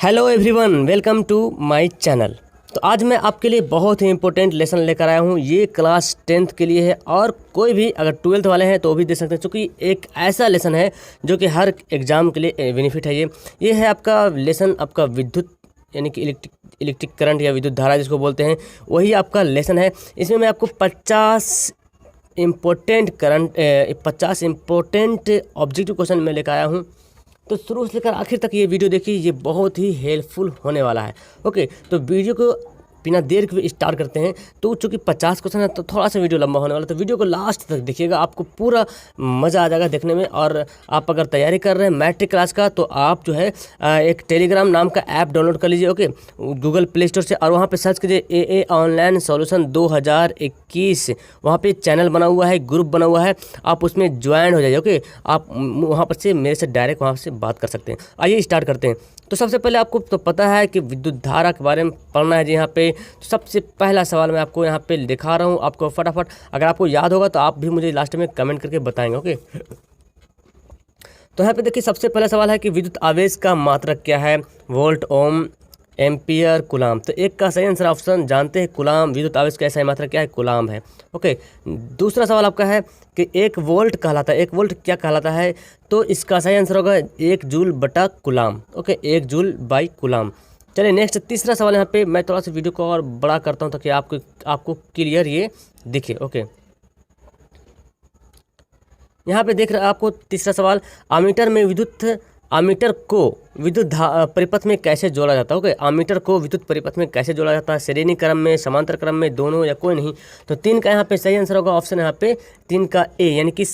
Hello everyone, welcome to my channel. तो आज मैं आपके लिए बहुत ही इंपॉर्टेंट लेसन लेकर आया हूँ। ये क्लास 10th के लिए है और कोई भी अगर 12th वाले हैं तो भी दे सकते हैं, क्योंकि एक ऐसा लेसन है जो कि हर एग्ज़ाम के लिए बेनिफिट है। ये है आपका लेसन, आपका विद्युत यानी कि इलेक्ट्रिक करंट या विद्युत धारा जिसको बोलते हैं, वही आपका लेसन है। इसमें मैं आपको 50 इम्पोर्टेंट ऑब्जेक्टिव क्वेश्चन में लेकर आया हूँ। तो शुरू से लेकर आखिर तक ये वीडियो देखिए, ये बहुत ही हेल्पफुल होने वाला है। ओके, तो वीडियो को बिना देर के स्टार्ट करते हैं। तो चूँकि 50 क्वेश्चन है तो थोड़ा सा वीडियो लंबा होने वाला, तो वीडियो को लास्ट तक देखिएगा, आपको पूरा मज़ा आ जाएगा देखने में। और आप अगर तैयारी कर रहे हैं मैट्रिक क्लास का, तो आप जो है एक टेलीग्राम नाम का ऐप डाउनलोड कर लीजिए। ओके, गूगल प्ले स्टोर से, और वहाँ पे सर्च कीजिए AA ऑनलाइन सॉल्यूशन 2021। वहाँ पे चैनल बना हुआ है, ग्रुप बना हुआ है, आप उसमें ज्वाइन हो जाइए। ओके, आप वहाँ पर से मेरे से डायरेक्ट वहाँ से बात कर सकते हैं। आइए स्टार्ट करते हैं। तो सबसे पहले आपको तो पता है कि विद्युत धारा के बारे में पढ़ना है जी। यहाँ पे तो सबसे पहला सवाल मैं आपको यहाँ पे दिखा रहा हूँ, आपको फटाफट अगर आपको याद होगा तो आप भी मुझे लास्ट में कमेंट करके बताएंगे। ओके, तो यहाँ पे देखिए सबसे पहला सवाल है कि विद्युत आवेश का मात्रक क्या है? वोल्ट, ओम, एम्पियर, कूलाम। तो एक का सही आंसर ऑप्शन जानते हैं कूलाम। विद्युत आवेश का सही मात्रक क्या है? कूलाम है। ओके, दूसरा सवाल आपका है कि 1 वोल्ट कहलाता है, 1 वोल्ट क्या कहलाता है? तो इसका सही आंसर होगा 1 जूल बटा coulomb. Okay, 1 joule by coulomb. चलिए नेक्स्ट तीसरा सवाल। यहाँ पे मैं थोड़ा सा वीडियो को और बड़ा करता हूँ ताकि आपको क्लियर ये दिखे। ओके, यहाँ पे देख रहे हैं आपको तीसरा सवाल, आमीटर को विद्युत परिपथ में कैसे जोड़ा जाता है? ओके, आमीटर को विद्युत परिपथ में कैसे जोड़ा जाता है? श्रेणी क्रम में, समांतर क्रम में, दोनों या कोई नहीं? तो 3 का यहाँ पे सही आंसर होगा ऑप्शन यहाँ पे 3 का ए, यानी कि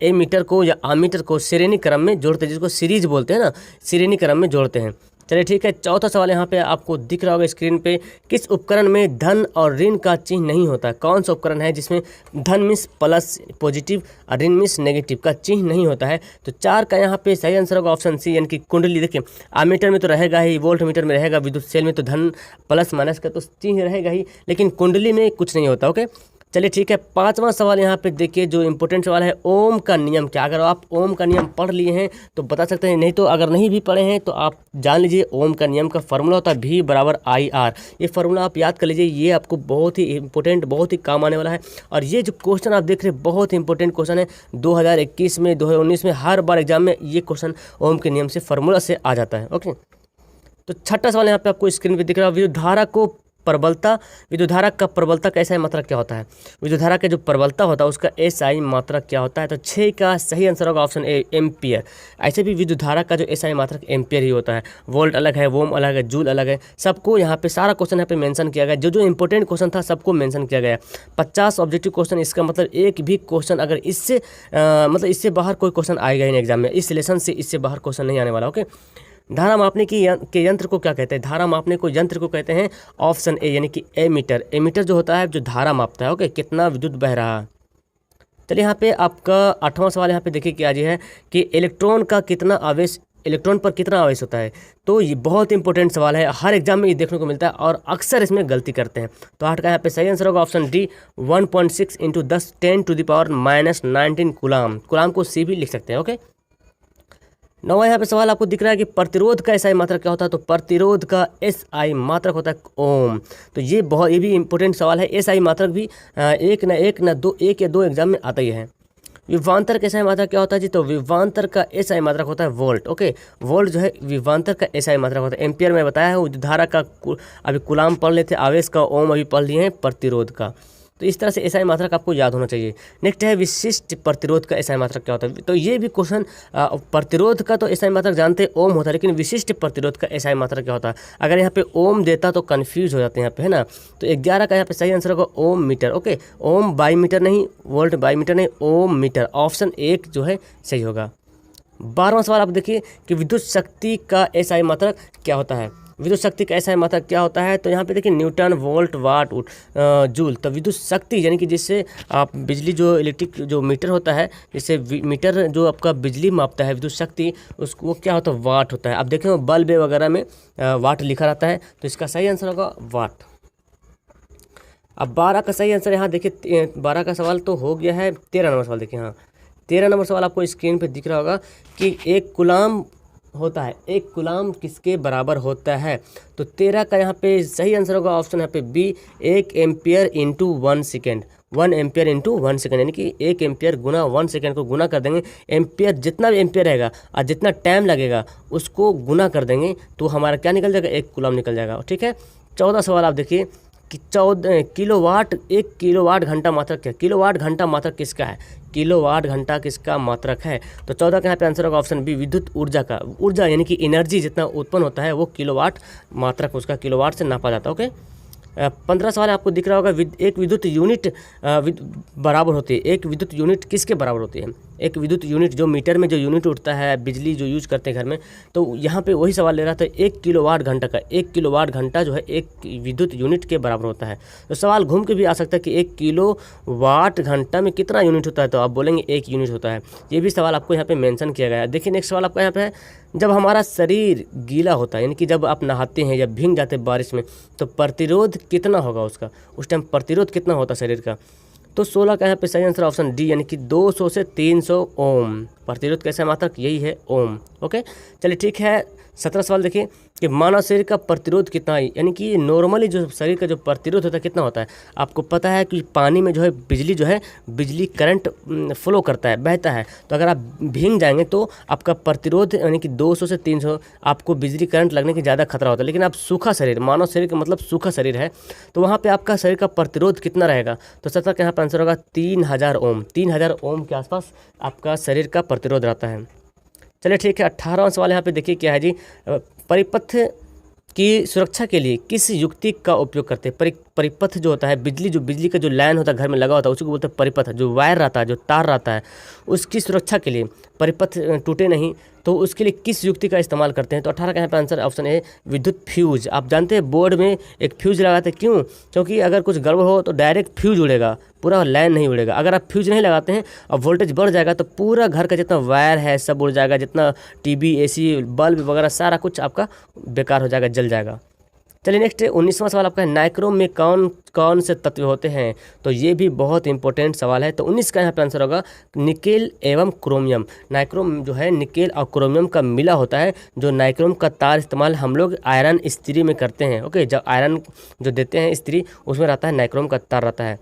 एमीटर को या आमीटर को श्रेणी क्रम में जोड़ते हैं, जिसको सीरीज बोलते हैं ना, श्रेणी क्रम में जोड़ते हैं। चलिए ठीक है, चौथा सवाल यहाँ पे आपको दिख रहा होगा स्क्रीन पे, किस उपकरण में धन और ऋण का चिन्ह नहीं होता है? कौन सा उपकरण है जिसमें धन मीन्स प्लस पॉजिटिव और ऋण मीन्स नेगेटिव का चिन्ह नहीं होता है? तो 4 का यहाँ पे सही आंसर होगा ऑप्शन सी, यानी कि कुंडली। देखिए आमीटर में तो रहेगा ही, वोल्ट मीटर में रहेगा, विद्युत सेल में तो धन प्लस माइनस का तो चिन्ह रहेगा ही, लेकिन कुंडली में कुछ नहीं होता। ओके, चलिए ठीक है, 5वां सवाल यहाँ पे देखिए, जो इंपॉर्टेंट सवाल है, ओम का नियम क्या? अगर आप ओम का नियम पढ़ लिए हैं तो बता सकते हैं, नहीं तो अगर नहीं भी पढ़े हैं तो आप जान लीजिए ओम का नियम का फार्मूला होता है V बराबर IR। ये फार्मूला आप याद कर लीजिए, ये आपको बहुत ही इंपॉर्टेंट, बहुत ही काम आने वाला है। और ये जो क्वेश्चन आप देख रहे हैं बहुत ही इंपॉर्टेंट क्वेश्चन है, 2021 में, 2019 में, हर बार एग्जाम में ये क्वेश्चन ओम के नियम से फार्मूला से आ जाता है। ओके, तो छठा सवाल यहाँ पे आपको स्क्रीन पे दिख रहा है, विद्युत धारा का प्रबलता का SI मात्रक क्या होता है? विद्युत धारा का जो प्रबलता होता है उसका SI मात्रक क्या होता है? तो 6 का सही आंसर होगा ऑप्शन ए, एम्पियर। ऐसे भी विद्युत धारा का जो SI मात्रक एम्पियर ही होता है। वोल्ट अलग है, ओम अलग है, जूल अलग है, सबको यहाँ पे सारा क्वेश्चन यहाँ पे मेंशन किया गया। जो इंपॉर्टेंट क्वेश्चन था सबको मेंशन किया गया। 50 ऑब्जेक्टिव क्वेश्चन, इसका मतलब एक भी क्वेश्चन अगर इससे बाहर कोई क्वेश्चन आएगा ही नहीं एग्जाम में, इस लेसन से इससे बाहर क्वेश्चन नहीं आने वाला। ओके, धारा मापने के यंत्र को क्या कहते हैं? धारा मापने को यंत्र को कहते हैं ऑप्शन ए, यानी कि एमीटर। एमीटर जो होता है जो धारा मापता है, ओके, कितना विद्युत बह रहा है। चलिए यहाँ पे आपका 8वां सवाल यहाँ पे देखिए क्या जी है कि इलेक्ट्रॉन पर कितना आवेश होता है? तो ये बहुत इंपॉर्टेंट सवाल है, हर एग्जाम में ये देखने को मिलता है और अक्सर इसमें गलती करते हैं। तो 8 का यहाँ पे सही आंसर होगा ऑप्शन डी, 1.6 × 10⁻⁻19 कूलाम। कूलाम को सी भी लिख सकते हैं। ओके, 9वां यहाँ पे सवाल आपको दिख रहा है कि प्रतिरोध का SI मात्रक क्या होता है? तो प्रतिरोध का SI मात्रक होता है ओम। तो ये भी इंपॉर्टेंट सवाल है। SI मात्रक भी एक या दो एग्जाम में आता ही है। विभवांतर का SI मात्रक क्या होता है जी? तो विभवांतर का SI मात्रक होता है वोल्ट। ओके, वोल्ट जो है विभवांतर का SI मात्रक होता है। एम्पियर में बताया है, धारा का अभी कूलाम पढ़ लेते, आवेश का ओम अभी पढ़ लिए हैं, प्रतिरोध का। तो इस तरह से SI मात्रक आपको याद होना चाहिए। नेक्स्ट है विशिष्ट प्रतिरोध का SI मात्रक क्या होता है? तो ये भी क्वेश्चन, प्रतिरोध का तो SI मात्रक जानते हैं ओम होता है, लेकिन विशिष्ट प्रतिरोध का SI मात्रक क्या होता है? अगर यहाँ पे ओम देता तो कन्फ्यूज हो जाते हैं यहाँ पे, है ना। तो 11 का यहाँ पे सही आंसर होगा ohm meter. Okay, ohm by meter नहीं, वोल्ट बाई मीटर नहीं, ओम मीटर। ऑप्शन 1 जो है सही होगा। 12वां सवाल आप देखिए कि विद्युत शक्ति का SI मात्रक क्या होता है? विद्युत शक्ति का SI मात्रक क्या होता है? तो यहाँ पे देखिए न्यूटन, वोल्ट, वाट, जूल। तो विद्युत शक्ति यानी कि जिससे आप बिजली, जो इलेक्ट्रिक जो मीटर होता है, जिससे मीटर जो आपका बिजली मापता है, विद्युत शक्ति, उसको वो क्या होता है? वाट होता है। आप देखें बल्ब वगैरह में वाट लिखा रहता है, तो इसका सही आंसर होगा वाट। अब 12 का सही आंसर यहाँ देखिए, 12 का सवाल तो हो गया है। 13 नंबर सवाल देखिए, हाँ 13 नंबर सवाल आपको स्क्रीन पे दिख रहा होगा कि 1 कूलाम होता है, 1 कूलाम किसके बराबर होता है? तो 13 का यहाँ पे सही आंसर होगा ऑप्शन यहाँ पे B, 1 ampere into 1 second. 1 ampere into 1 second, यानी कि 1 एम्पियर गुना 1 सेकेंड को गुना कर देंगे, एम्पियर जितना भी एम्पियर रहेगा और जितना टाइम लगेगा उसको गुना कर देंगे तो हमारा क्या निकल जाएगा? 1 कूलाम निकल जाएगा। ठीक है, 14 सवाल आप देखिए कि 14 किलोवाट, 1 किलोवाट घंटा मात्रक क्या? किलोवाट घंटा मात्रक किसका है? किलोवाट घंटा किसका मात्रक है? तो 14 का यहाँ पे आंसर होगा ऑप्शन बी, विद्युत ऊर्जा का। ऊर्जा यानी कि एनर्जी जितना उत्पन्न होता है वो किलोवाट मात्रक उसका किलोवाट से नापा जाता है। ओके, 15 सवाल आपको दिख रहा होगा, एक विद्युत यूनिट बराबर होती है। एक विद्युत यूनिट किसके बराबर होती है? एक विद्युत यूनिट जो मीटर में जो यूनिट उठता है बिजली जो यूज करते हैं घर में, तो यहाँ पे वही सवाल ले रहा था 1 किलोवाट घंटा का। 1 किलोवाट घंटा जो है 1 विद्युत यूनिट के बराबर होता है। तो सवाल घूम के भी आ सकता है कि 1 किलोवाट घंटा में कितना यूनिट होता है? तो आप बोलेंगे 1 यूनिट होता है। ये भी सवाल आपको यहाँ पे मेंशन किया गया है। देखिए नेक्स्ट सवाल आपका यहाँ पे है, जब हमारा शरीर गीला होता है, यानी कि जब आप नहाते हैं या भीग जाते हैं बारिश में, तो प्रतिरोध कितना होगा उसका? उस टाइम प्रतिरोध कितना होता है शरीर का? तो 16 का यहाँ पे सही आंसर ऑप्शन डी, यानी कि 200 से 300 ओम। प्रतिरोध कैसा मात्रक? यही है ओम। ओके, चलिए ठीक है। 17 सवाल देखिए कि मानव शरीर का प्रतिरोध कितना है, यानी कि नॉर्मली जो शरीर का जो प्रतिरोध होता है कितना होता है? आपको पता है कि पानी में जो है बिजली करंट फ्लो करता है, बहता है। तो अगर आप भीग जाएंगे तो आपका प्रतिरोध यानी कि 200 से 300 आपको बिजली करंट लगने की ज़्यादा खतरा होता है। लेकिन आप सूखा शरीर, मानव शरीर का मतलब सूखा शरीर है, तो वहाँ पर आपका शरीर का प्रतिरोध कितना रहेगा? तो 17 का यहाँ पर आंसर होगा 3000 ओम। 3000 ओम के आसपास आपका शरीर का प्रतिरोध रहता है। चलिए ठीक है, 18वां सवाल यहाँ पे देखिए क्या है जी, परिपथ की सुरक्षा के लिए किस युक्ति का उपयोग करते हैं? परिपथ जो होता है, बिजली का जो लाइन होता है घर में लगा होता है उसी को बोलते हैं परिपथ। जो वायर रहता है, जो तार रहता है, उसकी सुरक्षा के लिए परिपथ टूटे नहीं, तो उसके लिए किस युक्ति का इस्तेमाल करते हैं? तो 18 का यहाँ पे आंसर ऑप्शन है विद्युत फ्यूज। आप जानते हैं बोर्ड में एक फ्यूज लगाते हैं, क्यों? क्योंकि अगर कुछ गड़बड़ हो तो डायरेक्ट फ्यूज उड़ेगा, पूरा लाइन नहीं उड़ेगा। अगर आप फ्यूज नहीं लगाते हैं और वोल्टेज बढ़ जाएगा तो पूरा घर का जितना वायर है सब उड़ जाएगा, जितना टीवी, एसी, बल्ब वगैरह सारा कुछ आपका बेकार हो जाएगा, जल जाएगा। चलिए नेक्स्ट 19वां सवाल आपका है, नाइक्रोम में कौन कौन से तत्व होते हैं? तो ये भी बहुत इंपॉर्टेंट सवाल है। तो 19 का यहाँ पे आंसर होगा निकेल एवं क्रोमियम। नाइक्रोम जो है निकेल और क्रोमियम का मिला होता है। जो नाइक्रोम का तार इस्तेमाल हम लोग आयरन इस्त्री में करते हैं। ओके, जब आयरन जो देते हैं इस्त्री, उसमें रहता है नाइक्रोम का तार रहता है।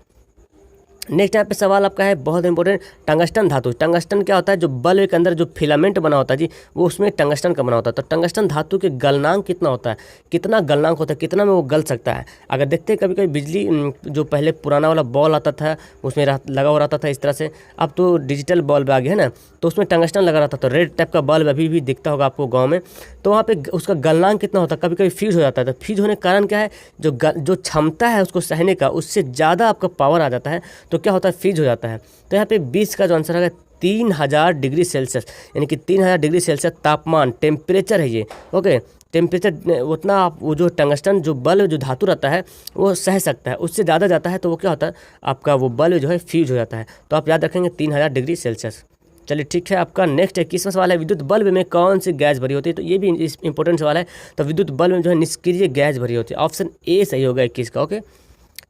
नेक्स्ट यहाँ पे सवाल आपका है बहुत इंपॉर्टेंट, टंगस्टन धातु। टंगस्टन क्या होता है? जो बल्ब के अंदर जो फिलामेंट बना होता है जी, वो उसमें टंगस्टन का बना होता है। तो टंगस्टन धातु के गलनांक कितना होता है? कितना गलनांक होता है? कितना में वो गल सकता है? अगर देखते हैं कभी कभी बिजली जो पहले पुराना वाला बॉल आता था उसमें लगा हुआ रहता था इस तरह से, अब तो डिजिटल बल्ब आ गया है ना, तो उसमें टंगस्टन लगा रहता था। रेड टाइप का बल्ब अभी भी दिखता होगा आपको गाँव में। तो वहाँ पे उसका गलनांक कितना होता है? कभी कभी फ्यूज हो जाता है। तो फ्यूज होने के कारण क्या है, जो क्षमता है उसको सहने का, उससे ज़्यादा आपका पावर आ जाता है, तो क्या होता है? फ्रीज हो जाता है। तो यहाँ पे 20 का जो आंसर है 3000 डिग्री सेल्सियस, यानी कि 3000 डिग्री सेल्सियस तापमान, टेम्परेचर है ये। ओके, टेम्परेचर उतना आप वो जो टंगस्टन जो बल्ब जो धातु रहता है वो सह सकता है। उससे ज़्यादा जाता है तो वो क्या होता है? आपका वो बल्ब जो है फ्यूज हो जाता है। तो आप याद रखेंगे 3000 डिग्री सेल्सियस। चलिए ठीक है, आपका नेक्स्ट 21वां सवाल है, विद्युत बल्ब में कौन सी गैस भरी होती है? तो ये भी इंपॉर्टेंट सवाल है। तो विद्युत बल्ब में जो है निष्क्रिय गैस भरी होती है। ऑप्शन ए सही होगा 21 का। ओके,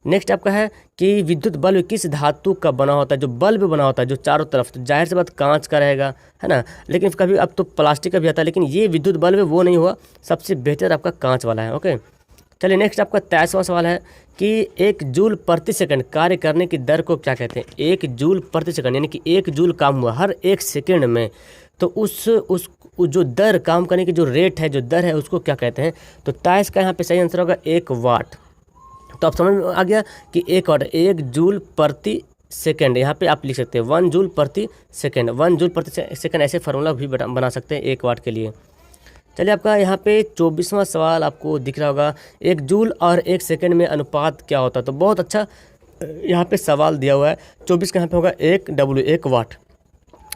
नेक्स्ट आपका है कि विद्युत बल्ब किस धातु का बना होता है? जो बल्ब बना होता है जो चारों तरफ, तो जाहिर सी बात कांच का रहेगा, है ना। लेकिन कभी अब तो प्लास्टिक का भी आता है, लेकिन ये विद्युत बल्ब वो नहीं हुआ, सबसे बेहतर आपका कांच वाला है। ओके, चलिए नेक्स्ट आपका 23वां सवाल है कि 1 जूल प्रति सेकंड कार्य करने की दर को क्या कहते हैं? 1 जूल प्रति सेकंड, यानी कि 1 जूल काम हुआ हर 1 सेकंड में, तो उस जो दर, काम करने की जो रेट है, जो दर है, उसको क्या कहते हैं? तो 23 का यहाँ पे सही आंसर होगा 1 वाट। तो आप समझ में आ गया कि 1 वाट 1 जूल प्रति सेकंड। यहाँ पे आप लिख सकते हैं 1 जूल प्रति सेकंड। 1 जूल प्रति सेकंड ऐसे फार्मूला भी बना सकते हैं 1 वाट के लिए। चलिए आपका यहाँ पे 24वां सवाल आपको दिख रहा होगा, 1 जूल और 1 सेकंड में अनुपात क्या होता है? तो बहुत अच्छा यहाँ पे सवाल दिया हुआ है। 24 का यहाँ पे होगा 1 डब्ल्यू, 1 वाट,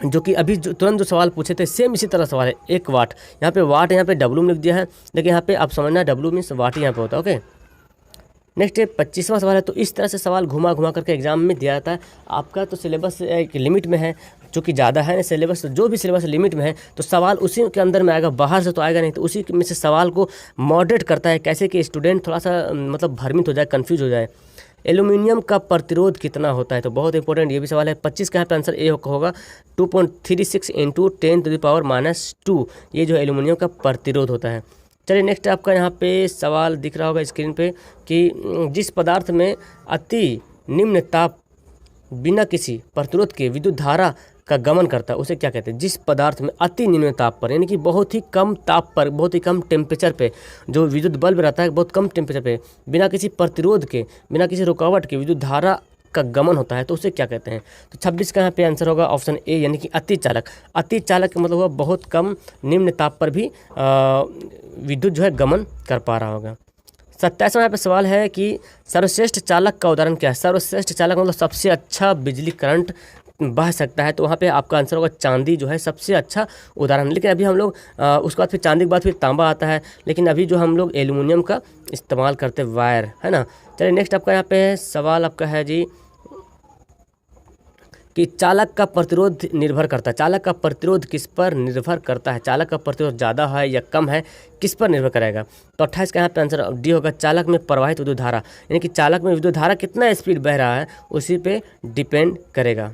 जो कि अभी तुरंत जो सवाल पूछे थे सेम इसी तरह सवाल है। 1 वाट, यहाँ पे वाट यहाँ पे डब्ल्यू में लिख दिया है, लेकिन यहाँ पे आप समझना डब्ल्यू मीन्स वाट ही यहाँ पे होता है। ओके, नेक्स्ट 25वां सवाल है। तो इस तरह से सवाल घुमा करके एग्जाम में दिया जाता है। आपका तो सिलेबस एक लिमिट में है, जो कि ज़्यादा है ना सिलेबस, जो भी सिलेबस लिमिट में है तो सवाल उसी के अंदर में आएगा, बाहर से तो आएगा नहीं। तो उसी में से सवाल को मॉडरेट करता है, कैसे कि स्टूडेंट थोड़ा सा मतलब भ्रमित हो जाए, कन्फ्यूज हो जाए। एल्यूमिनियम का प्रतिरोध कितना होता है? तो बहुत इंपॉर्टेंट ये भी सवाल है। 25 का यहाँ पे आंसर ए होगा 2.36 इंटू 10⁻²। ये जो एल्यूमिनियम का प्रतिरोध होता है। चलिए नेक्स्ट आपका यहाँ पे सवाल दिख रहा होगा स्क्रीन पे कि जिस पदार्थ में अति निम्न ताप बिना किसी प्रतिरोध के विद्युत धारा का गमन करता है उसे क्या कहते हैं? जिस पदार्थ में अति निम्न ताप पर, यानी कि बहुत ही कम ताप पर, बहुत ही कम टेम्परेचर पे जो विद्युत बल्ब रहता है, बहुत कम टेम्परेचर पे बिना किसी प्रतिरोध के, बिना किसी रुकावट के विद्युत धारा का गमन होता है तो उसे क्या कहते हैं? तो 26 का यहाँ पे आंसर होगा ऑप्शन ए, यानी कि अति चालक। अति चालक का मतलब हुआ बहुत कम निम्न ताप पर भी विद्युत जो है गमन कर पा रहा होगा। 27वां यहाँ पे सवाल है कि सर्वश्रेष्ठ चालक का उदाहरण क्या है? सर्वश्रेष्ठ चालक मतलब सबसे अच्छा बिजली करंट बह सकता है, तो वहाँ पे आपका आंसर होगा चांदी जो है सबसे अच्छा उदाहरण। लेकिन अभी हम लोग उसके बाद फिर चांदी के बाद फिर तांबा आता है, लेकिन अभी जो हम लोग एल्यूमिनियम का इस्तेमाल करते वायर, है ना। चलिए नेक्स्ट आपका यहाँ पे सवाल आपका है जी कि चालक का प्रतिरोध निर्भर करता है। चालक का प्रतिरोध किस पर निर्भर करता है? चालक का प्रतिरोध ज़्यादा है या कम है, किस पर निर्भर करेगा? तो 28 का यहाँ पे आंसर डी होगा, चालक में प्रवाहित विद्युत धारा, यानी कि चालक में विद्युत धारा कितना स्पीड बह रहा है उसी पे डिपेंड करेगा।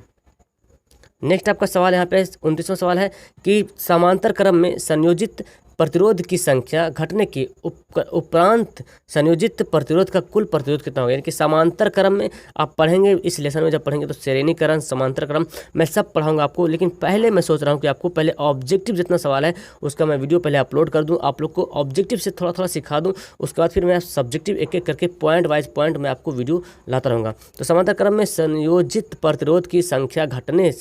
नेक्स्ट आपका सवाल यहाँ पे 29वां सवाल है कि समांतर क्रम में संयोजित प्रतिरोध की संख्या घटने के उपरांत संयोजित प्रतिरोध का कुल प्रतिरोध कितना होगा? यानी कि समांतर क्रम में आप पढ़ेंगे, इस लेसन में जब पढ़ेंगे तो श्रेणीकरण, समांतर क्रम मैं सब पढ़ाऊंगा आपको, लेकिन पहले मैं सोच रहा हूँ कि आपको पहले ऑब्जेक्टिव जितना सवाल है उसका मैं वीडियो पहले अपलोड कर दूँ, आप लोग को ऑब्जेक्टिव से थोड़ा थोड़ा सिखा दूँ, उसके बाद फिर मैं सब्जेक्टिव एक एक करके पॉइंट वाइज पॉइंट मैं आपको वीडियो लाता रहूँगा। तो समांतर क्रम में संयोजित प्रतिरोध की संख्या घटने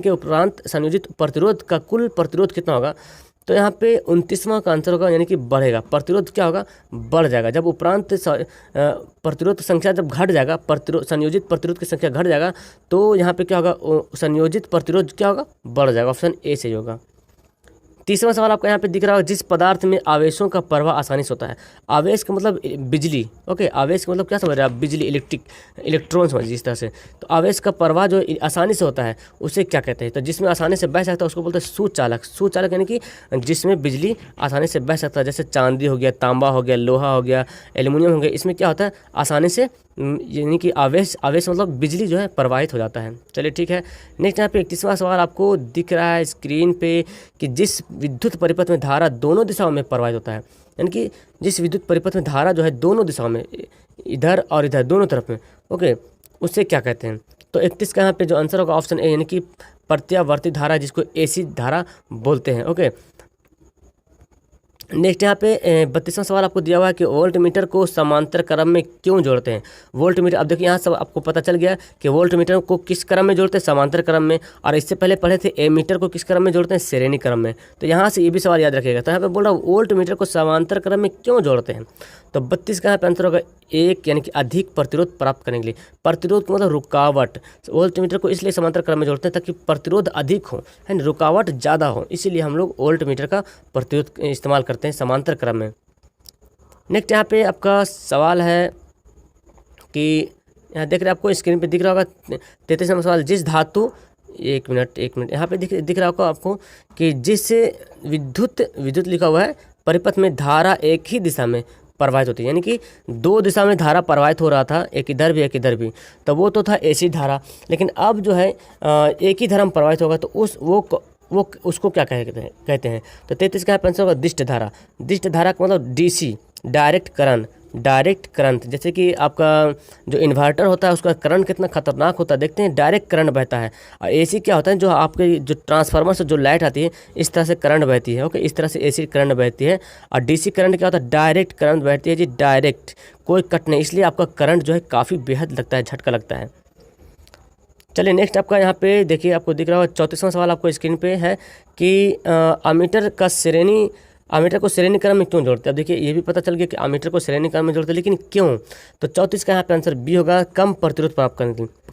के उपरांत संयोजित प्रतिरोध का कुल प्रतिरोध कितना होगा? तो यहाँ पे 29वां का आंसर होगा, यानी कि बढ़ेगा। प्रतिरोध क्या होगा? बढ़ जाएगा। जब उपरांत प्रतिरोध संख्या जब घट जाएगा, संयोजित प्रतिरोध की संख्या घट जाएगा तो यहाँ पे क्या होगा? संयोजित प्रतिरोध क्या होगा? बढ़ जाएगा। ऑप्शन ए से होगा। 30वां सवाल आपका यहाँ पे दिख रहा है, जिस पदार्थ में आवेशों का प्रवाह आसानी से होता है। आवेश का मतलब बिजली, ओके। आवेश का मतलब क्या समझ रहे हैं आप? बिजली, इलेक्ट्रॉन समझिए इस तरह से। तो आवेश का प्रवाह जो आसानी से होता है उसे क्या कहते हैं? तो जिसमें आसानी से बह सकता है उसको बोलते हैं सुचालक। सुचालक यानी कि जिसमें बिजली आसानी से बह सकता है, जैसे चांदी हो गया, तांबा हो गया, लोहा हो गया, एल्यूमिनियम हो गया। इसमें क्या होता है? आसानी से, यानी कि आवेश मतलब बिजली जो है प्रवाहित हो जाता है। चलिए ठीक है। नेक्स्ट यहाँ पे 31वां सवाल आपको दिख रहा है स्क्रीन पे कि जिस विद्युत परिपथ में धारा दोनों दिशाओं में प्रवाहित होता है, यानी कि जिस विद्युत परिपथ में धारा जो है दोनों दिशाओं में, इधर और इधर दोनों तरफ में, ओके, उसे क्या कहते हैं? तो 31 का यहाँ पे जो आंसर होगा ऑप्शन ए, यानी कि प्रत्यावर्ती धारा, जिसको एसी धारा बोलते हैं, ओके। नेक्स्ट यहाँ पे 32वां सवाल आपको दिया हुआ है कि वोल्ट मीटर को समांतर क्रम में क्यों जोड़ते हैं? वोल्ट मीटर, अब देखिए यहाँ सब आपको पता चल गया कि वोल्ट मीटर को किस क्रम में जोड़ते हैं? समांतर क्रम में। और इससे पहले पढ़े थे ए मीटर को किस क्रम में जोड़ते हैं? श्रेणी क्रम में। तो यहाँ से ये भी सवाल याद रखिएगा। तो यहाँ पे बोल रहा हूँ वोल्ट मीटर को समांतर क्रम में क्यों जोड़ते हैं? तो 32 का यहाँ पे आंसर होगा एक, यानी कि अधिक प्रतिरोध प्राप्त करने के लिए। प्रतिरोध का मतलब रुकावट। वोल्ट मीटर को इसलिए समांतर क्रम में जोड़ते हैं ताकि प्रतिरोध अधिक हो, है ना, रुकावट ज़्यादा हो, इसीलिए हम लोग वोल्ट मीटर का प्रतिरोध इस्तेमाल करते हैं समांतर क्रम में। नेक्स्ट यहाँ पे आपका सवाल है कि यहाँ देख रहे हैं आपको स्क्रीन पे दिख रहा होगा 33वां सवाल, जिस धातु, एक मिनट यहाँ पे दिख रहा होगा आपको कि जिस विद्युत लिखा हुआ है परिपथ में धारा एक ही दिशा में प्रवाहित होती है, यानी कि दो दिशा में धारा प्रवाहित हो रहा था, एक इधर भी एक इधर भी, तो वो तो था एसी धारा। लेकिन अब जो है एक ही धारा में प्रवाहित होगा तो वो उसको क्या कहते हैं? तो 33 का आंसर होगा दिष्ट धारा। दिष्ट धारा का मतलब डीसी, डायरेक्ट करंट। जैसे कि आपका जो इन्वर्टर होता है उसका करंट कितना खतरनाक होता है, देखते हैं, डायरेक्ट करंट बहता है। और एसी क्या होता है? जो आपके जो ट्रांसफार्मर से जो लाइट आती है इस तरह से करंट बहती है, ओके, इस तरह से एसी करंट बहती है। और डीसी करंट क्या होता है? डायरेक्ट करंट बहती है जी, डायरेक्ट, कोई कट नहीं, इसलिए आपका करंट जो है काफ़ी बेहद लगता है, झटका लगता है। चलिए नेक्स्ट आपका यहाँ पे देखिए, आपको दिख रहा होगा 34वां सवाल आपको स्क्रीन पे है कि अमीटर को श्रेणी क्रम में क्यों जोड़ते हैं? अब देखिए ये भी पता चल गया कि अमीटर को श्रेणी क्रम में जोड़ते हैं, लेकिन क्यों? तो 34 का यहाँ पे आंसर बी होगा, कम प्रतिरोध प्राप्त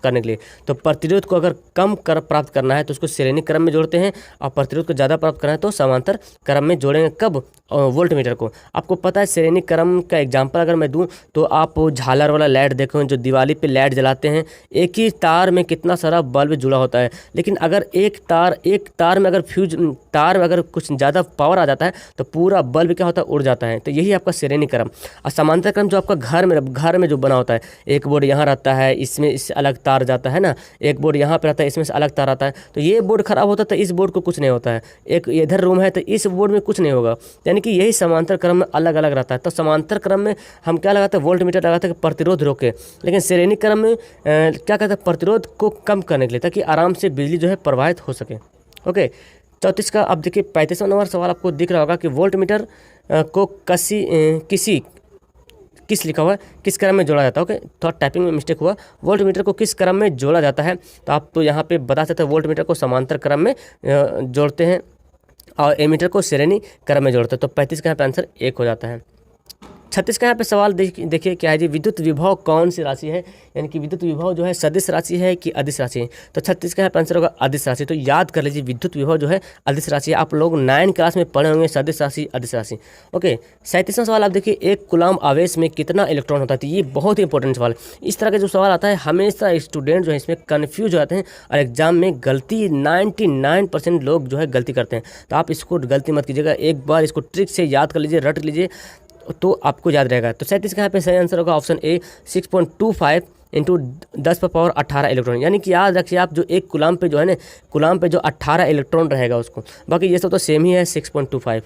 करने के लिए। तो प्रतिरोध को अगर कम कर प्राप्त करना है तो उसको श्रेणी क्रम में जोड़ते हैं, और प्रतिरोध को ज़्यादा प्राप्त करना है तो समांतर क्रम में जोड़ेंगे। कब? वोल्ट मीटर को। आपको पता है श्रेणी क्रम का एग्जाम्पल अगर मैं दूँ तो आप झालर वाला लाइट देखो, जो दिवाली पे लाइट जलाते हैं, एक ही तार में कितना सारा बल्ब जुड़ा होता है, लेकिन अगर एक तार में अगर फ्यूज तार में अगर कुछ ज़्यादा पावर आ जाता है तो पूरा बल्ब क्या होता है? उड़ जाता है। तो यही आपका श्रेणी क्रम। और समांतर क्रम जो आपका घर में जो बना होता है, एक बोर्ड यहाँ रहता है, इसमें इससे अलग तार जाता है ना, एक बोर्ड यहाँ पे रहता है, इसमें से अलग तार आता है, तो ये बोर्ड खराब होता है तो इस बोर्ड को कुछ नहीं होता है। एक इधर रूम है तो इस बोर्ड में कुछ नहीं होगा, यानी कि यही समांतर क्रम में अलग अलग रहता है। तो समांतर क्रम में हम क्या लगाते हैं? वोल्ट मीटर लगाते हैं कि प्रतिरोध रोके, लेकिन श्रेणी क्रम में क्या कहते हैं? प्रतिरोध को कम करने के लिए, ताकि आराम से बिजली जो है प्रवाहित हो सके। ओके, 34 का अब देखिए 35वां नंबर सवाल आपको दिख रहा होगा कि वोल्ट मीटर को किस लिखा हुआ है, किस क्रम में जोड़ा जाता है। ओके, थोड़ा टाइपिंग में मिस्टेक हुआ। वोल्ट मीटर को किस क्रम में जोड़ा जाता है, तो आप तो यहाँ पे बता सकते हैं वोल्ट मीटर को समांतर क्रम में जोड़ते हैं और एमीटर को श्रेणी क्रम में जोड़ते हैं। तो 35 का यहाँ पे आंसर 1 हो जाता है। 36 का यहाँ पे सवाल देखिए क्या है जी, विद्युत विभव कौन सी राशि है, यानी कि विद्युत विभव जो है सदिश राशि है कि अदिश राशि है। तो 36 का यहाँ पे आंसर होगा अदिश राशि। तो याद कर लीजिए विद्युत विभव जो है अदिश राशि है। आप लोग 9 क्लास में पढ़े होंगे सदिश राशि, अदिश राशि। ओके, 37वां सवाल आप देखिए, एक कूलम्ब आवेश में कितना इलेक्ट्रॉन होता है। तो ये बहुत ही इंपॉर्टेंट सवाल है। इस तरह का जो सवाल आता है हमेशा स्टूडेंट जो है इसमें कन्फ्यूज हो जाते हैं और एग्जाम में गलती 99% लोग जो है गलती करते हैं। तो आप इसको गलती मत कीजिएगा, एक बार इसको ट्रिक से याद कर लीजिए, रट लीजिए तो आपको याद रहेगा। तो 37 का यहाँ पे सही आंसर होगा ऑप्शन ए, 6.25 इंटू 10⁻18 इलेक्ट्रॉन। यानी कि याद रखिए आप, जो एक कूलम्ब पे जो है ना, कूलम्ब पे जो 18 इलेक्ट्रॉन रहेगा उसको, बाकी ये सब तो सेम ही है 6.25।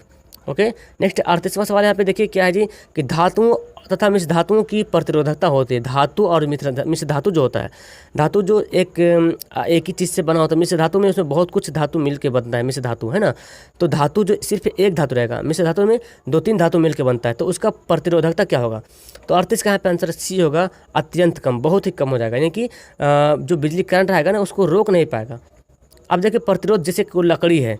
ओके, नेक्स्ट 38वां सवाल यहाँ पे देखिए क्या है जी, कि धातुओं तथा मिश्र धातुओं की प्रतिरोधकता होती है। धातु और मिश्र धातु जो होता है, धातु जो एक ही चीज़ से बना होता है। मिश्र धातु में उसमें बहुत कुछ धातु मिल के बनता है, मिश्र धातु है ना। तो धातु जो सिर्फ एक धातु रहेगा, मिश्र धातु में 2-3 धातु मिल के बनता है, तो उसका प्रतिरोधकता क्या होगा। तो 38 का यहाँ पे आंसर सी होगा, अत्यंत कम, बहुत ही कम हो जाएगा। यानी कि जो बिजली करंट रहेगा ना उसको रोक नहीं पाएगा। अब देखिए प्रतिरोध, जैसे कोई लकड़ी है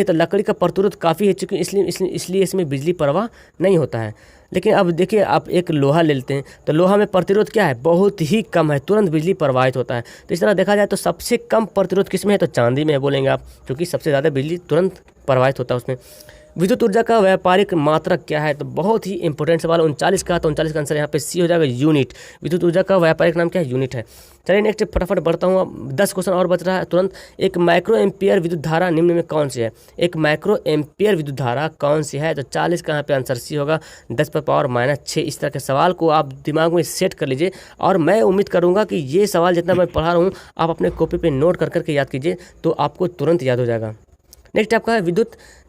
तो लकड़ी का प्रतिरोध काफ़ी है, चूँकि इसलिए इसमें बिजली प्रवाह नहीं होता है। लेकिन अब देखिए आप एक लोहा ले लेते हैं, तो लोहा में प्रतिरोध क्या है? बहुत ही कम है, तुरंत बिजली प्रवाहित होता है। तो इस तरह देखा जाए तो सबसे कम प्रतिरोध किस में है? तो चांदी में है बोलेंगे आप, क्योंकि सबसे ज़्यादा बिजली तुरंत प्रवाहित होता है उसमें। विद्युत ऊर्जा का व्यापारिक मात्रक क्या है? तो बहुत ही इंपॉर्टेंट सवाल 39 का। तो 39 का आंसर यहाँ पे सी हो जाएगा, यूनिट। विद्युत ऊर्जा का व्यापारिक नाम क्या है? यूनिट है। चलिए नेक्स्ट फटाफट बढ़ता हूँ, 10 क्वेश्चन और बच रहा है तुरंत। एक माइक्रो एम्पियर विद्युत धारा निम्न में कौन सी है? एक माइक्रो एम्पियर विद्युत धारा कौन सी है? तो 40 का यहाँ पे आंसर सी होगा, 10⁻⁻6। इस तरह के सवाल को आप दिमाग में सेट कर लीजिए, और मैं उम्मीद करूँगा कि ये सवाल जितना मैं पढ़ा रहा हूँ आप अपने कॉपी पर नोट कर करके याद कीजिए, तो आपको तुरंत याद हो जाएगा। नेक्स्ट आपका है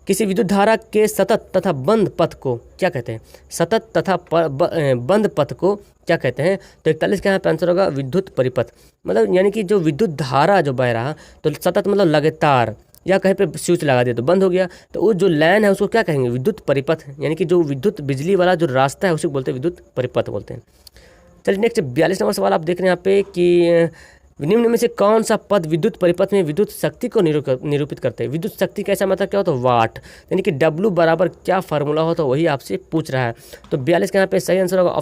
किसी विद्युत धारा के सतत तथा बंद पथ को क्या कहते हैं? सतत तथा बंद पथ को क्या कहते हैं? तो 41 का यहाँ पे आंसर होगा विद्युत परिपथ। मतलब यानी कि जो विद्युत धारा जो बह रहा, तो सतत मतलब लगातार, या कहीं पे स्विच लगा दिया तो बंद हो गया, तो वो जो लाइन है उसको क्या कहेंगे? विद्युत परिपथ। यानी कि जो विद्युत बिजली वाला जो रास्ता है उसी को बोलते हैं विद्युत परिपथ बोलते हैं। चलिए नेक्स्ट 42 नंबर सवाल आप देख रहे हैं यहाँ पे कि निम्न में से कौन सा पद विद्युत परिपथ में विद्युत शक्ति को निरूपित करते हैं? विद्युत शक्ति कैसा मतलब क्या होता है? वाट। यानी कि W बराबर क्या फार्मूला हो, तो वही आपसे पूछ रहा है। तो 42 का यहाँ पे सही आंसर होगा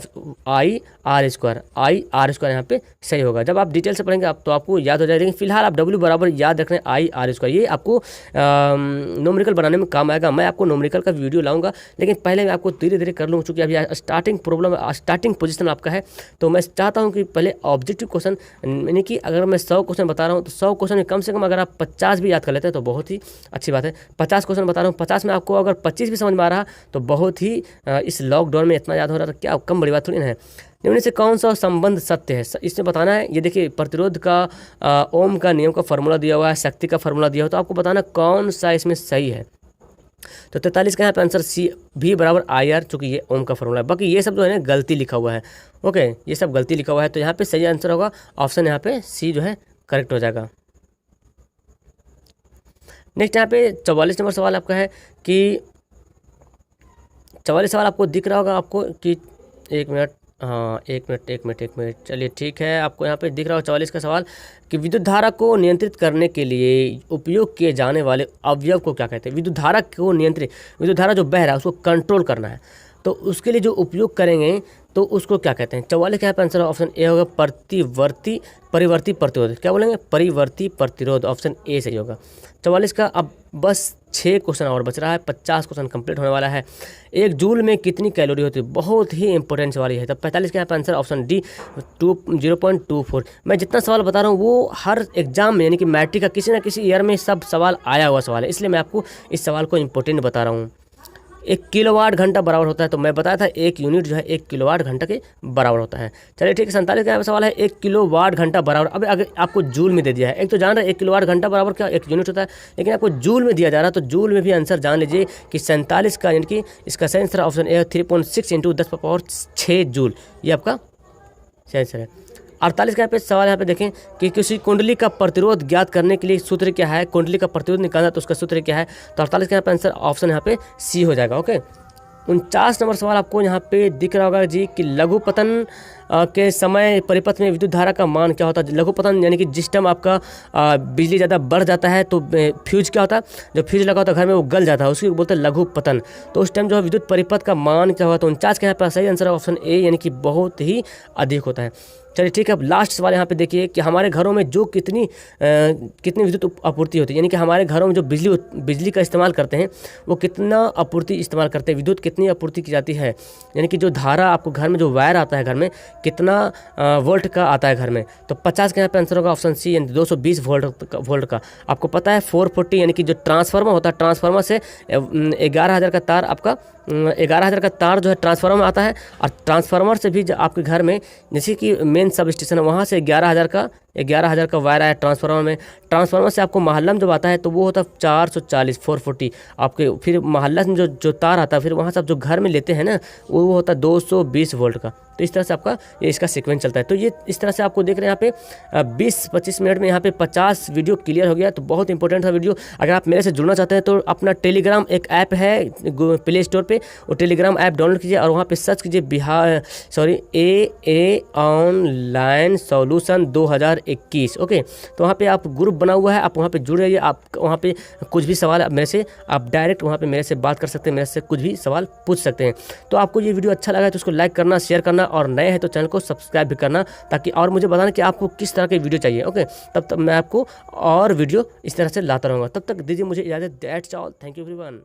I/R²। I/R² यहाँ पे सही होगा। जब आप डिटेल से पढ़ेंगे आप तो आपको याद हो जाएगा, लेकिन फिलहाल आप W बराबर याद रख रहे हैं I/R²। ये आपको नोमरिकल बनाने में काम आएगा। मैं आपको नोमरिकल का वीडियो लाऊंगा, लेकिन पहले मैं आपको धीरे धीरे कर लूँ, चूँकि अभी स्टार्टिंग पोजिशन आपका है। तो मैं चाहता हूँ कि पहले ऑब्जेक्टिव क्वेश्चन, यानी कि अगर मैं 100 क्वेश्चन बता रहा हूँ तो 100 क्वेश्चन में कम से कम अगर आप 50 भी याद कर लेते हैं तो बहुत ही अच्छी बात है। 50 क्वेश्चन बता रहा हूँ, 50 में आपको अगर 25 भी समझ में आ रहा तो बहुत ही, इस लॉकडाउन में इतना याद हो रहा था, क्या कम बड़ी बात थोड़ी ना है। निम्न से कौन सा संबंध सत्य है? इसमें बताना है। ये देखिए प्रतिरोध का ओम का नियम का फार्मूला दिया हुआ है, शक्ति का फार्मूला दिया हुआ है, तो आपको बताना कौन सा इसमें सही है। तो 43 का यहाँ पे आंसर सी, V बराबर IR, चूँकि ये ओम का फॉर्मूला है। बाकी ये सब जो है ना गलती लिखा हुआ है। ओके, ये सब गलती लिखा हुआ है, तो यहाँ पे सही आंसर होगा ऑप्शन यहाँ पे सी जो है करेक्ट हो जाएगा। नेक्स्ट यहाँ पे 44 नंबर सवाल आपका है कि 44 सवाल आपको दिख रहा होगा आपको कि एक मिनट, चलिए ठीक है, आपको यहाँ पे दिख रहा होगा 44 का सवाल कि विद्युत धारा को नियंत्रित करने के लिए उपयोग किए जाने वाले अवयव को क्या कहते हैं? विद्युत धारा को नियंत्रित, विद्युत धारा जो बह रहा है उसको कंट्रोल करना है, तो उसके लिए जो उपयोग करेंगे तो उसको क्या कहते हैं। 44 का यहाँ पे आंसर ऑप्शन ए होगा परिवर्ती प्रतिरोध। क्या बोलेंगे, परिवर्ती प्रतिरोध, ऑप्शन ए सही होगा 44 का। अब बस 6 क्वेश्चन और बच रहा है, 50 क्वेश्चन कंप्लीट होने वाला है। 1 जूल में कितनी कैलोरी होती है, बहुत ही इंपॉर्टेंट सवाल है। तब 45 का यहाँ पे आंसर ऑप्शन डी 0.24। मैं जितना सवाल बता रहा हूँ वो हर एग्जाम में यानी कि मैट्रिक का किसी ना किसी ईयर में सब सवाल आया हुआ सवाल है, इसलिए मैं आपको इस सवाल को इंपॉर्टेंट बता रहा हूँ। 1 किलोवाट घंटा बराबर होता है, तो मैं बताया था 1 यूनिट जो है 1 किलोवाट घंटा के बराबर होता है। चलिए ठीक है, 47 का सवाल है 1 किलोवाट घंटा बराबर। अब अगर आपको जूल में दे दिया है, एक तो जान रहे 1 किलोवाट घंटा बराबर क्या 1 यूनिट होता है, लेकिन आपको जूल में दिया जा रहा है, तो जूल में भी आंसर जान लीजिए कि 47 का यानी कि इसका सही आंसर ऑप्शन ए 3.6 × 10⁻6 जूल, ये आपका सही आंसर है। 48 का यहाँ पे सवाल यहाँ पे देखें कि किसी कुंडली का प्रतिरोध ज्ञात करने के लिए सूत्र क्या है, कुंडली का प्रतिरोध निकालना तो उसका सूत्र क्या है। तो 48 का यहाँ पे आंसर ऑप्शन यहाँ पे सी हो जाएगा। ओके, 49 नंबर सवाल आपको यहाँ पे दिख रहा होगा जी कि लघु पतन के समय परिपथ में विद्युत धारा का मान क्या होता है। लघु पतन यानी कि जिस टाइम आपका बिजली ज़्यादा बढ़ जाता है तो फ्यूज क्या होता है, जो फ्यूज लगा होता है घर में वो गल जाता है, उसको बोलते हैं लघु पतन। तो उस टाइम जो है विद्युत परिपथ का मान क्या होगा। तो 49 का यहाँ पर सही आंसर ऑप्शन ए यानी कि बहुत ही अधिक होता है। चलिए ठीक है, अब लास्ट सवाल यहाँ पे देखिए कि हमारे घरों में जो कितनी विद्युत आपूर्ति होती है, यानी कि हमारे घरों में जो बिजली का इस्तेमाल करते हैं वो कितना आपूर्ति इस्तेमाल करते हैं, विद्युत कितनी आपूर्ति की जाती है, यानी कि जो धारा आपको घर में जो वायर आता है घर में कितना वोल्ट का आता है घर में। तो 50 का यहाँ पे आंसर होगा ऑप्शन सी यानी 220 वोल्ट का। आपको पता है 440 यानी कि जो ट्रांसफार्मर होता है, ट्रांसफार्मर से 11,000 का तार आपका 11,000 का तार जो है ट्रांसफार्मर में आता है, और ट्रांसफार्मर से भी आपके घर में जैसे कि मेन सब स्टेशन है वहाँ से 11,000 का वायर आया ट्रांसफार्मर में। ट्रांसफार्मर से आपको मोहल्ला में जब आता है तो वो होता है 440 आपके, फिर मोहल्ला में जो तार आता है फिर वहाँ से आप जो घर में लेते हैं ना वो होता है 220 वोल्ट का। तो इस तरह से आपका ये इसका सीक्वेंस चलता है। तो ये इस तरह से आपको देख रहे हैं यहाँ पे 20-25 मिनट में यहाँ पे 50 वीडियो क्लियर हो गया। तो बहुत इंपॉर्टेंट था वीडियो। अगर आप मेरे से जुड़ना चाहते हैं तो अपना टेलीग्राम एक ऐप है प्ले स्टोर पे, वो टेलीग्राम ऐप डाउनलोड कीजिए और वहाँ पे सर्च कीजिए ए ऑनलाइन सॉल्यूशन 2021। ओके, तो वहाँ पे आप ग्रुप बना हुआ है, आप वहाँ पे जुड़ जाइए। आप वहाँ पे कुछ भी सवाल मेरे से आप डायरेक्ट वहाँ पे मेरे से बात कर सकते हैं, मेरे से कुछ भी सवाल पूछ सकते हैं। तो आपको ये वीडियो अच्छा लगा तो उसको लाइक करना, शेयर करना, और नए हैं तो चैनल को सब्सक्राइब भी करना, ताकि और मुझे बताना कि आपको किस तरह के वीडियो चाहिए। ओके, तब मैं आपको और वीडियो इस तरह से लाता रहूँगा। तब तक दीजिए मुझे इजाज़त। That's all, thank you everyone.